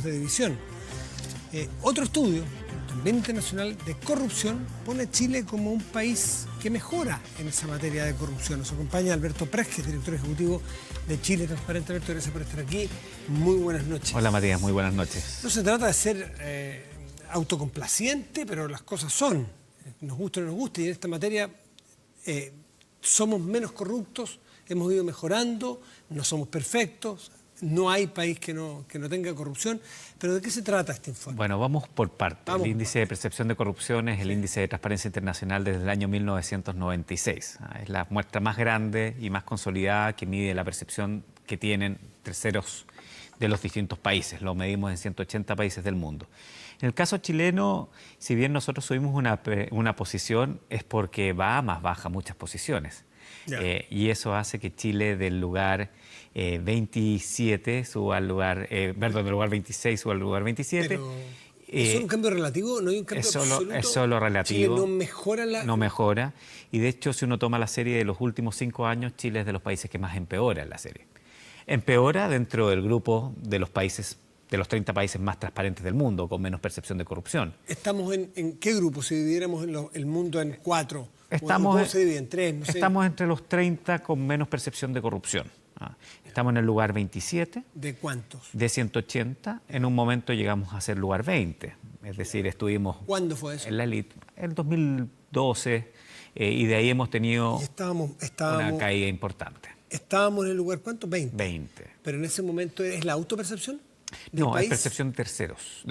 de división. Otro estudio, también internacional, de corrupción, pone a Chile como un país que mejora en esa materia de corrupción. Nos acompaña Alberto Presques, director ejecutivo de Chile Transparente. Alberto, gracias por estar aquí. Muy buenas noches. Hola Matías, muy buenas noches. No se trata de ser autocomplaciente, pero las cosas son, nos gusta o no nos gusta, y en esta materia somos menos corruptos, hemos ido mejorando, no somos perfectos. No hay país que no tenga corrupción. ¿Pero de qué se trata este informe? Bueno, vamos por partes. El índice de percepción de corrupción es el índice de transparencia internacional desde el año 1996. Es la muestra más grande y más consolidada que mide la percepción que tienen terceros de los distintos países. Lo medimos en 180 países del mundo. En el caso chileno, si bien nosotros subimos una posición, es porque Bahamas baja muchas posiciones. Y eso hace que Chile del lugar 27 suba al lugar, del lugar 26 suba al lugar 27. Pero, ¿es solo un cambio relativo? ¿No hay un cambio absoluto? Es solo relativo. ¿Chile no mejora No mejora. Y de hecho, si uno toma la serie de los últimos 5 años, Chile es de los países que más empeora en la serie. Empeora dentro del grupo de los países, de los 30 países más transparentes del mundo, con menos percepción de corrupción. ¿Estamos en qué grupo? Si dividiéramos el mundo en 4. ¿Cómo se divide? En 3, no sé. Estamos entre los 30 con menos percepción de corrupción. Estamos en el lugar 27. ¿De cuántos? De 180. En un momento llegamos a ser lugar 20. Es decir, estuvimos... ¿Cuándo fue eso? En la elite. En 2012. Y de ahí hemos tenido una caída importante. ¿Estábamos en el lugar cuánto? 20. 20. ¿Pero en ese momento es la autopercepción? No, es percepción de terceros.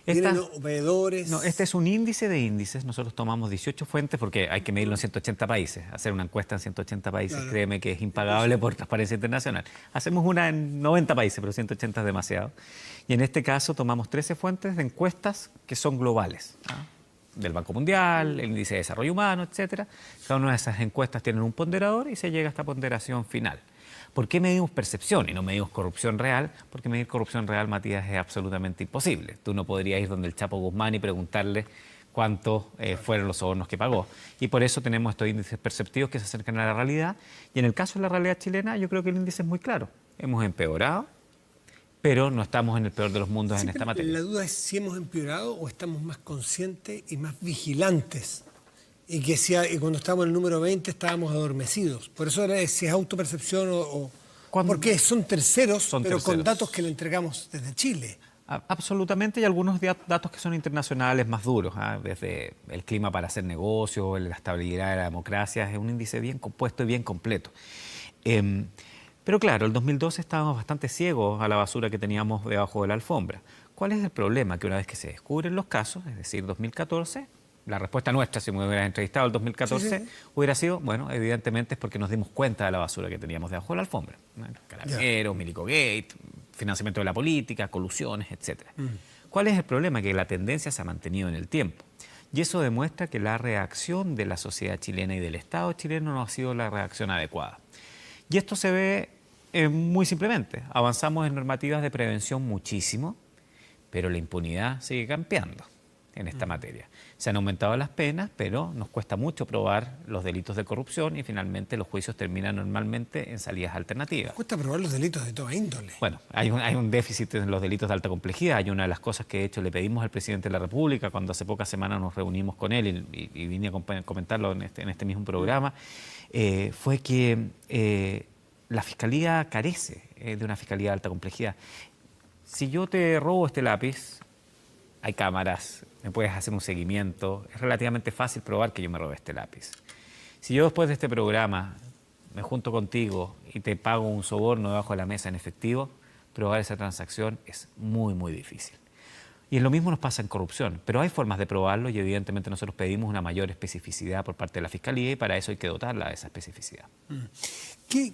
¿Tienen veedores? No, este es un índice de índices. Nosotros tomamos 18 fuentes porque hay que medirlo en 180 países. Hacer una encuesta en 180 países, claro, créeme que es impagable por Transparencia Internacional. Hacemos una en 90 países, pero 180 es demasiado. Y en este caso tomamos 13 fuentes de encuestas que son globales. Del Banco Mundial, el Índice de Desarrollo Humano, etcétera. Cada una de esas encuestas tienen un ponderador y se llega a esta ponderación final. ¿Por qué medimos percepción y no medimos corrupción real? Porque medir corrupción real, Matías, es absolutamente imposible. Tú no podrías ir donde el Chapo Guzmán y preguntarle cuántos fueron los sobornos que pagó. Y por eso tenemos estos índices perceptivos que se acercan a la realidad. Y en el caso de la realidad chilena, yo creo que el índice es muy claro. Hemos empeorado, pero no estamos en el peor de los mundos en esta materia. La duda es si hemos empeorado o estamos más conscientes y más vigilantes. Y que y cuando estábamos en el número 20 estábamos adormecidos. Por eso era si es autopercepción o porque son terceros, pero con datos que le entregamos desde Chile. Absolutamente, y algunos datos que son internacionales más duros, desde el clima para hacer negocios, la estabilidad de la democracia. Es un índice bien compuesto y bien completo. Pero claro, en el 2012 estábamos bastante ciegos a la basura que teníamos debajo de la alfombra. ¿Cuál es el problema? Que una vez que se descubren los casos, es decir, 2014... La respuesta nuestra, si me hubieras entrevistado en el 2014, hubiera sido, bueno, evidentemente es porque nos dimos cuenta de la basura que teníamos debajo de la alfombra. Carabineros, Milico Gate, financiamiento de la política, colusiones, etc. ¿Cuál es el problema? Que la tendencia se ha mantenido en el tiempo. Y eso demuestra que la reacción de la sociedad chilena y del Estado chileno no ha sido la reacción adecuada. Y esto se ve muy simplemente. Avanzamos en normativas de prevención muchísimo, pero la impunidad sigue campeando en esta materia. Se han aumentado las penas, pero nos cuesta mucho probar los delitos de corrupción y finalmente los juicios terminan normalmente en salidas alternativas. Cuesta probar los delitos de toda índole. Bueno, hay un déficit en los delitos de alta complejidad. Hay una de las cosas que de hecho le pedimos al presidente de la República cuando hace pocas semanas nos reunimos con él y vine a comentarlo en este mismo programa, fue que la Fiscalía carece de una Fiscalía de alta complejidad. Si yo te robo este lápiz, hay cámaras, me puedes hacer un seguimiento, es relativamente fácil probar que yo me robé este lápiz. Si yo después de este programa me junto contigo y te pago un soborno debajo de la mesa en efectivo, probar esa transacción es muy, muy difícil. Y lo mismo nos pasa en corrupción, pero hay formas de probarlo y evidentemente nosotros pedimos una mayor especificidad por parte de la Fiscalía y para eso hay que dotarla de esa especificidad. ¿Qué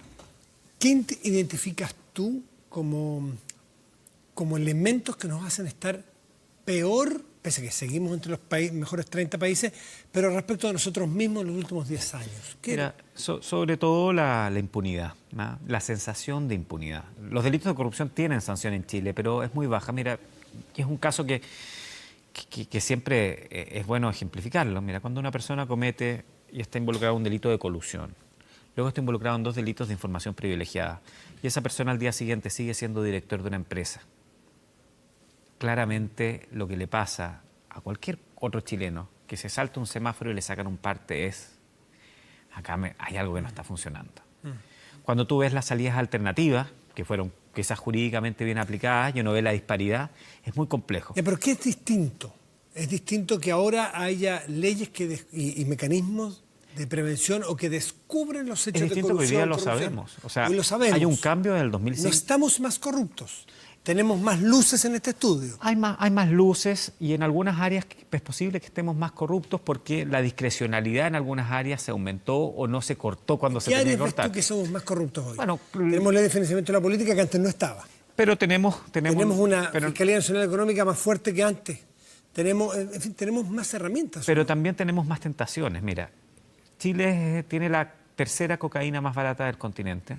identificas tú como elementos que nos hacen estar peor, pese a que seguimos entre los mejores 30 países, pero respecto a nosotros mismos en los últimos 10 años? Mira, sobre todo la impunidad, ¿no? La sensación de impunidad. Los delitos de corrupción tienen sanción en Chile, pero es muy baja. Mira, es un caso que siempre es bueno ejemplificarlo. Mira, cuando una persona comete y está involucrada en un delito de colusión, luego está involucrado en 2 delitos de información privilegiada, y esa persona al día siguiente sigue siendo director de una empresa, claramente lo que le pasa a cualquier otro chileno que se salta un semáforo y le sacan un parte es, hay algo que no está funcionando. Cuando tú ves las salidas alternativas, que fueron quizás jurídicamente bien aplicadas y uno ve la disparidad, es muy complejo. ¿Pero qué es distinto? Es distinto que ahora haya leyes y mecanismos de prevención o que descubren los hechos de corrupción. Es distinto que hoy día lo sabemos. O sea, hoy lo sabemos. Hay un cambio en el 2005. No estamos más corruptos. Tenemos más luces en este estudio. Hay más luces y en algunas áreas es posible que estemos más corruptos porque la discrecionalidad en algunas áreas se aumentó o no se cortó cuando se tenía que cortar. ¿Qué áreas ves tú que somos más corruptos hoy? Bueno, tenemos ley de financiamiento de la política que antes no estaba. Pero tenemos una Fiscalía Nacional Económica más fuerte que antes. En fin, tenemos más herramientas. Pero también tenemos más tentaciones. Mira, Chile tiene la tercera cocaína más barata del continente,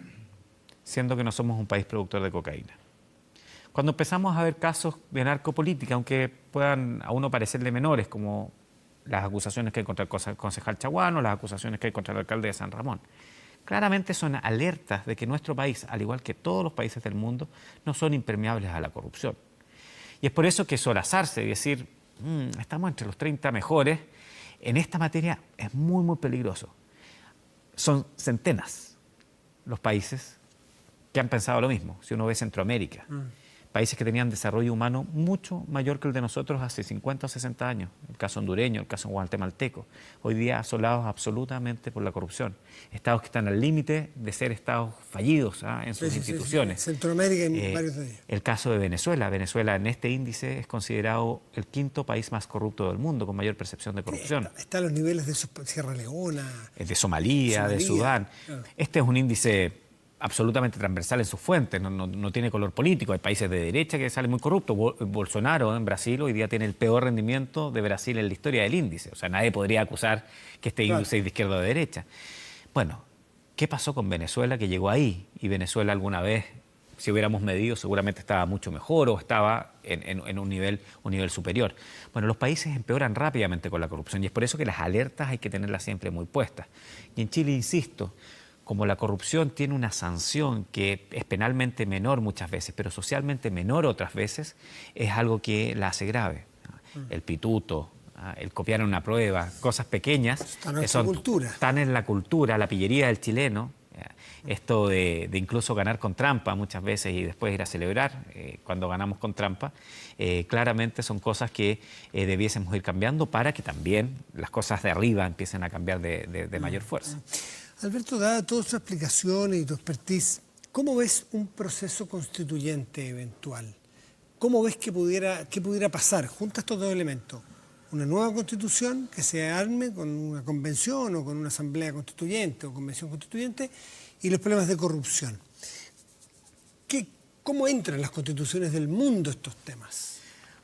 siendo que no somos un país productor de cocaína. Cuando empezamos a ver casos de narcopolítica, aunque puedan a uno parecerle menores, como las acusaciones que hay contra el concejal Chaguano, las acusaciones que hay contra el alcalde de San Ramón, claramente son alertas de que nuestro país, al igual que todos los países del mundo, no son impermeables a la corrupción. Y es por eso que sorazarse y decir, estamos entre los 30 mejores, en esta materia es muy, muy peligroso. Son centenas los países que han pensado lo mismo, si uno ve Centroamérica. Países que tenían desarrollo humano mucho mayor que el de nosotros hace 50 o 60 años. El caso hondureño, el caso guatemalteco. Hoy día asolados absolutamente por la corrupción. Estados que están al límite de ser estados fallidos en sus instituciones. Sí. Centroamérica y varios de ellos. El caso de Venezuela. Venezuela en este índice es considerado el quinto país más corrupto del mundo, con mayor percepción de corrupción. Está a los niveles de Sierra Leona. De Somalia, de Sudán. Claro. Este es un índice absolutamente transversal en sus fuentes, no tiene color político. Hay países de derecha que salen muy corruptos. Bolsonaro en Brasil hoy día tiene el peor rendimiento de Brasil en la historia del índice. O sea, nadie podría acusar que este índice es de izquierda o de derecha. Bueno, ¿qué pasó con Venezuela que llegó ahí? Y Venezuela alguna vez, si hubiéramos medido, seguramente estaba mucho mejor o estaba en un nivel superior. Bueno, los países empeoran rápidamente con la corrupción y es por eso que las alertas hay que tenerlas siempre muy puestas. Y en Chile, insisto, como la corrupción tiene una sanción que es penalmente menor muchas veces, pero socialmente menor otras veces, es algo que la hace grave. El pituto, el copiar en una prueba, cosas pequeñas están en la cultura, la pillería del chileno. Esto de incluso ganar con trampa muchas veces y después ir a celebrar cuando ganamos con trampa, claramente son cosas que debiésemos ir cambiando para que también las cosas de arriba empiecen a cambiar de mayor fuerza. Alberto, dada toda su explicación y tu expertise, ¿cómo ves un proceso constituyente eventual? ¿Cómo ves que pudiera pasar junto a estos dos elementos? Una nueva constitución que se arme con una convención o con una asamblea constituyente o convención constituyente y los problemas de corrupción. ¿Cómo entran las constituciones del mundo estos temas?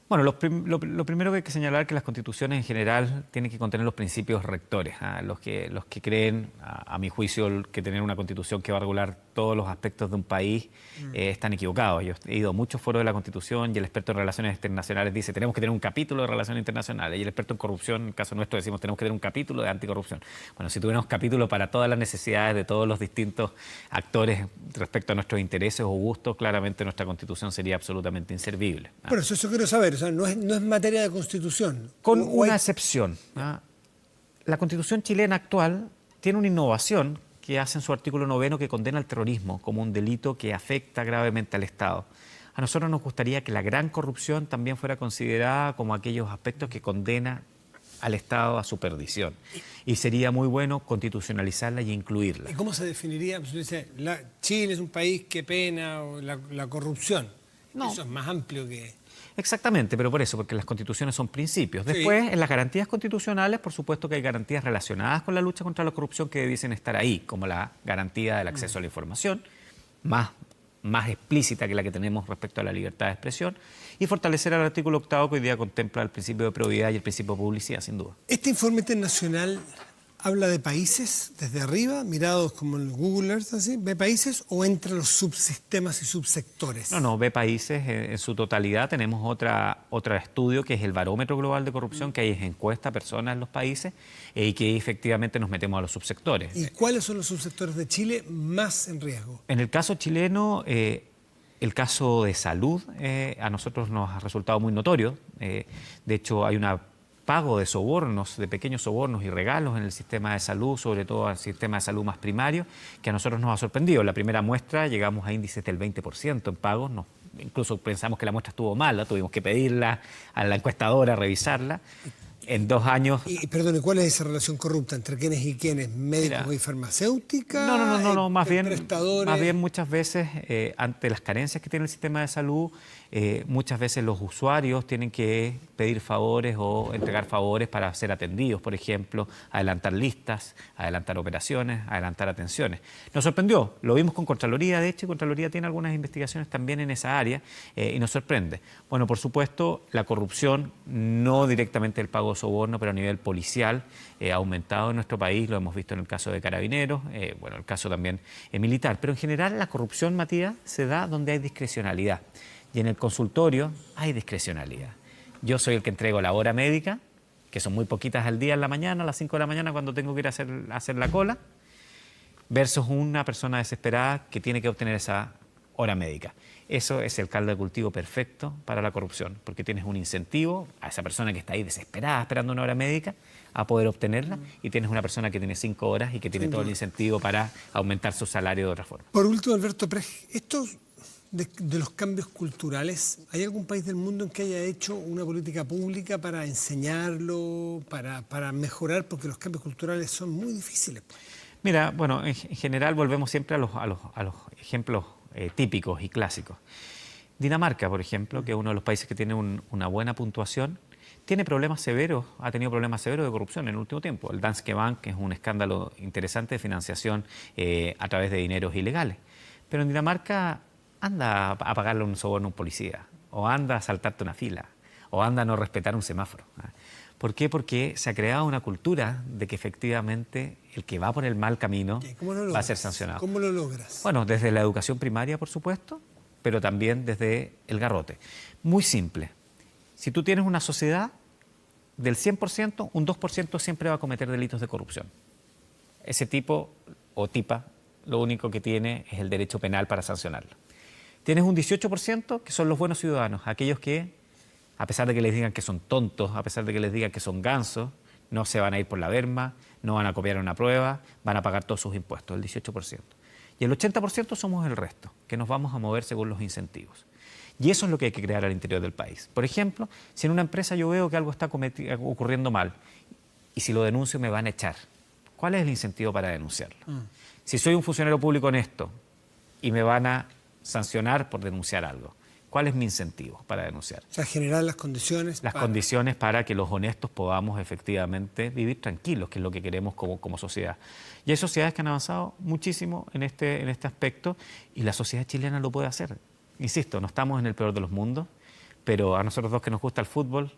Bueno, lo primero que hay que señalar es que las constituciones en general tienen que contener los principios rectores. Los que creen, a mi juicio, que tener una constitución que va a regular todos los aspectos de un país están equivocados. Yo he ido a muchos foros de la Constitución y el experto en relaciones internacionales dice tenemos que tener un capítulo de relaciones internacionales y el experto en corrupción, en el caso nuestro, decimos tenemos que tener un capítulo de anticorrupción. Bueno, si tuviéramos capítulo para todas las necesidades de todos los distintos actores respecto a nuestros intereses o gustos, claramente nuestra Constitución sería absolutamente inservible. Por eso quiero saber, o sea, no es materia de Constitución. Con una excepción. La Constitución chilena actual tiene una innovación que hace en su artículo 9 que condena el terrorismo como un delito que afecta gravemente al Estado. A nosotros nos gustaría que la gran corrupción también fuera considerada como aquellos aspectos que condena al Estado a su perdición. Y sería muy bueno constitucionalizarla y incluirla. ¿Y cómo se definiría? Pues dice, Chile es un país que pena la corrupción. No. Eso es más amplio que... Exactamente, pero por eso, porque las constituciones son principios. Después, en las garantías constitucionales, por supuesto que hay garantías relacionadas con la lucha contra la corrupción que debiesen estar ahí, como la garantía del acceso a la información, más explícita que la que tenemos respecto a la libertad de expresión, y fortalecer el artículo 8º que hoy día contempla el principio de probidad y el principio de publicidad, sin duda. Este informe internacional habla de países desde arriba, mirados como el Google Earth, así, ve países o entre los subsistemas y subsectores. No, ve países en su totalidad. Tenemos otro estudio que es el Barómetro Global de Corrupción, que ahí es encuesta a personas en los países y que efectivamente nos metemos a los subsectores. ¿Y cuáles son los subsectores de Chile más en riesgo? En el caso chileno, El caso de salud a nosotros nos ha resultado muy notorio. De hecho, hay un pago de sobornos, de pequeños sobornos y regalos en el sistema de salud, sobre todo al sistema de salud más primario, que a nosotros nos ha sorprendido. La primera muestra llegamos a índices del 20% en pagos. Incluso pensamos que la muestra estuvo mala, tuvimos que pedirla a la encuestadora, revisarla. En 2 años... Y perdone, ¿cuál es esa relación corrupta entre quiénes y quiénes? ¿Médicos Mira, y farmacéuticas? No, más Prestadores. bien muchas veces, ante las carencias que tiene el sistema de salud, muchas veces los usuarios tienen que pedir favores o entregar favores para ser atendidos, por ejemplo, adelantar listas, adelantar operaciones, adelantar atenciones. Nos sorprendió, lo vimos con Contraloría, de hecho, y Contraloría tiene algunas investigaciones también en esa área y nos sorprende. Bueno, por supuesto, la corrupción, no directamente el pago de soborno, pero a nivel policial, ha aumentado en nuestro país, lo hemos visto en el caso de Carabineros, bueno, el caso también militar. Pero en general la corrupción, Matías, se da donde hay discrecionalidad. Y en el consultorio hay discrecionalidad. Yo soy el que entrego la hora médica, que son muy poquitas al día en la mañana, a las 5 de la mañana cuando tengo que ir a hacer la cola, versus una persona desesperada que tiene que obtener esa hora médica. Eso es el caldo de cultivo perfecto para la corrupción, porque tienes un incentivo a esa persona que está ahí desesperada esperando una hora médica a poder obtenerla, y tienes una persona que tiene 5 horas y que tiene todo el incentivo para aumentar su salario de otra forma. Por último, Alberto Prej, estos de los cambios culturales, ¿hay algún país del mundo en que haya hecho una política pública para enseñarlo, para mejorar? Porque los cambios culturales son muy difíciles. Mira, bueno, en general volvemos siempre a los ejemplos típicos y clásicos. Dinamarca, por ejemplo, que es uno de los países que tiene una buena puntuación, tiene problemas severos, ha tenido problemas severos de corrupción en el último tiempo. El Danske Bank, que es un escándalo interesante de financiación a través de dineros ilegales. Pero en Dinamarca anda a pagarle un soborno a un policía, o anda a saltarte una fila, o anda a no respetar un semáforo. ¿Por qué? Porque se ha creado una cultura de que efectivamente el que va por el mal camino va a ser sancionado. ¿Cómo lo logras? Bueno, desde la educación primaria, por supuesto, pero también desde el garrote. Muy simple. Si tú tienes una sociedad, del 100%, un 2% siempre va a cometer delitos de corrupción. Ese tipo o tipa, lo único que tiene es el derecho penal para sancionarlo. Tienes un 18% que son los buenos ciudadanos, aquellos que, a pesar de que les digan que son tontos, a pesar de que les digan que son gansos, no se van a ir por la berma, no van a copiar una prueba, van a pagar todos sus impuestos, el 18%. Y el 80% somos el resto, que nos vamos a mover según los incentivos. Y eso es lo que hay que crear al interior del país. Por ejemplo, si en una empresa yo veo que algo está ocurriendo mal y si lo denuncio me van a echar, ¿cuál es el incentivo para denunciarlo? Si soy un funcionario público honesto y me van a sancionar por denunciar algo, ¿cuál es mi incentivo para denunciar? O sea, generar las condiciones. Condiciones para que los honestos podamos efectivamente vivir tranquilos, que es lo que queremos como sociedad. Y hay sociedades que han avanzado muchísimo en este aspecto y la sociedad chilena lo puede hacer. Insisto, no estamos en el peor de los mundos, pero a nosotros dos que nos gusta el fútbol,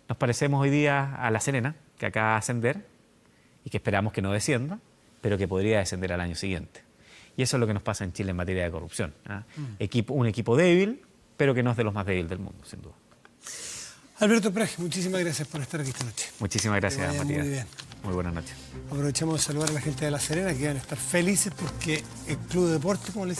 nos parecemos hoy día a La Serena, que acaba de ascender y que esperamos que no descienda, pero que podría descender al año siguiente. Y eso es lo que nos pasa en Chile en materia de corrupción. Un equipo débil, pero que no es de los más débiles del mundo, sin duda. Alberto Prej, muchísimas gracias por estar aquí esta noche. Muchísimas gracias, Matías. Muy bien. Muy buenas noches. Aprovechamos de saludar a la gente de La Serena, que van a estar felices porque el Club de Deportes, como le dicen,